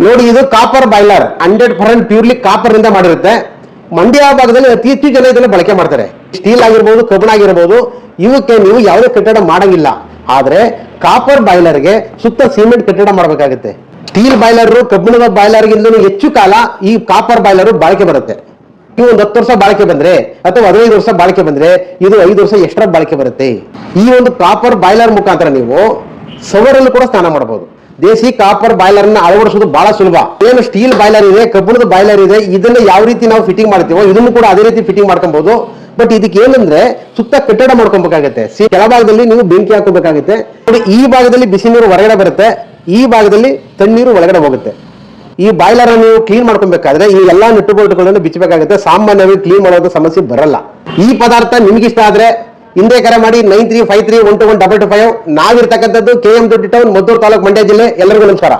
ನೋಡಿ, ಇದು copper boiler 100% purely copper ಇಂದ ಮಾಡಿರುತ್ತೆ. ಮಂಡ್ಯ ಭಾಗದಲ್ಲಿ ಅತಿ ಹೆಚ್ಚು ಜನ ಇದನ್ನ ಬಳಕೆ ಮಾಡ್ತಾರೆ. ಸ್ಟೀಲ್ ಆಗಿರ್ಬೋದು, ಕಬ್ಬಿಣ ಆಗಿರ್ಬೋದು, ಇವಕ್ಕೆ ನೀವು ಯಾವುದೇ ಕಟ್ಟಡ ಮಾಡಂಗಿಲ್ಲ. ಆದ್ರೆ ಕಾಪರ್ ಬಾಯ್ಲರ್ಗೆ ಸುತ್ತ ಸಿಮೆಂಟ್ ಕಟ್ಟಡ ಮಾಡಬೇಕಾಗುತ್ತೆ. ಸ್ಟೀಲ್ ಬಾಯ್ಲರ್ ಕಬ್ಬಿಣದ ಬಾಯ್ಲರ್ಗಿಂತ ಹೆಚ್ಚು ಕಾಲ ಈ ಕಾಪರ್ ಬಾಯ್ಲರ್ ಬಾಳಿಕೆ ಬರುತ್ತೆ. ನೀವು ಒಂದು 10 ವರ್ಷ ಬಾಳಿಕೆ ಬಂದ್ರೆ ಅಥವಾ 15 ವರ್ಷ ಬಾಳಿಕೆ ಬಂದ್ರೆ ಇದು 5 ವರ್ಷ ಎಕ್ಸ್ಟ್ರಾ ಬಾಳಿಕೆ ಬರುತ್ತೆ. ಈ ಒಂದು ಕಾಪರ್ ಬಾಯ್ಲರ್ ಮುಖಾಂತರ ನೀವು ಸವರಲ್ಲೂ ಕೂಡ ಸ್ನಾನ ಮಾಡಬಹುದು. ದೇಸಿ ಕಾಪರ್ ಬಾಯ್ಲರ್ ನ ಅಳವಡಿಸೋದು ಬಹಳ ಸುಲಭ. ಏನು ಸ್ಟೀಲ್ ಬಾಯ್ಲರ್ ಇದೆ, ಕಬ್ಬಿಣದ ಬಾಯ್ಲರ್ ಇದೆ, ಇದನ್ನ ಯಾವ ರೀತಿ ನಾವು ಫಿಟ್ಟಿಂಗ್ ಮಾಡ್ತೀವೋ ಇದನ್ನು ಕೂಡ ಅದೇ ರೀತಿ ಫಿಟ್ಟಿಂಗ್ ಮಾಡ್ಕೊಬಹುದು. ಬಟ್ ಇದಕ್ಕೆ ಏನಂದ್ರೆ ಸುತ್ತ ಕಟ್ಟಡ ಮಾಡ್ಕೊಬೇಕಾಗುತ್ತೆ. ಕೆಳಭಾಗದಲ್ಲಿ ನೀವು ಬೆಂಕಿ ಹಾಕೋಬೇಕಾಗುತ್ತೆ. ನೋಡಿ, ಈ ಭಾಗದಲ್ಲಿ ಬಿಸಿ ನೀರು ಹೊರಗಡೆ ಬರುತ್ತೆ, ಈ ಭಾಗದಲ್ಲಿ ತಣ್ಣೀರು ಒಳಗಡೆ ಹೋಗುತ್ತೆ. ಈ ಬಾಯ್ಲರ್ ನೀವು ಕ್ಲೀನ್ ಮಾಡ್ಕೊಬೇಕಾದ್ರೆ ಈ ಎಲ್ಲಾ ನಟ್ಟುಬೋಲ್ಟ್ಗಳನ್ನು ಬಿಚ್ಚಬೇಕಾಗುತ್ತೆ. ಸಾಮಾನ್ಯವಾಗಿ ಕ್ಲೀನ್ ಮಾಡೋದು ಸಮಸ್ಯೆ ಬರಲ್ಲ. ಈ ಪದಾರ್ಥ ನಿಮ್ಗೆ ಇಷ್ಟ ಆದ್ರೆ ಹಿಂದೆ ಕರೆ ಮಾಡಿ 93531225. ನಾವಿರ್ತಕ್ಕಂಥದ್ದು KM ದೊಡ್ಡ ಟೌನ್, ಮದ್ದೂರು ತಾಲೂಕು, ಮಂಡ್ಯ ಜಿಲ್ಲೆ. ಎಲ್ಲರಿಗೂ ನಮಸ್ಕಾರ.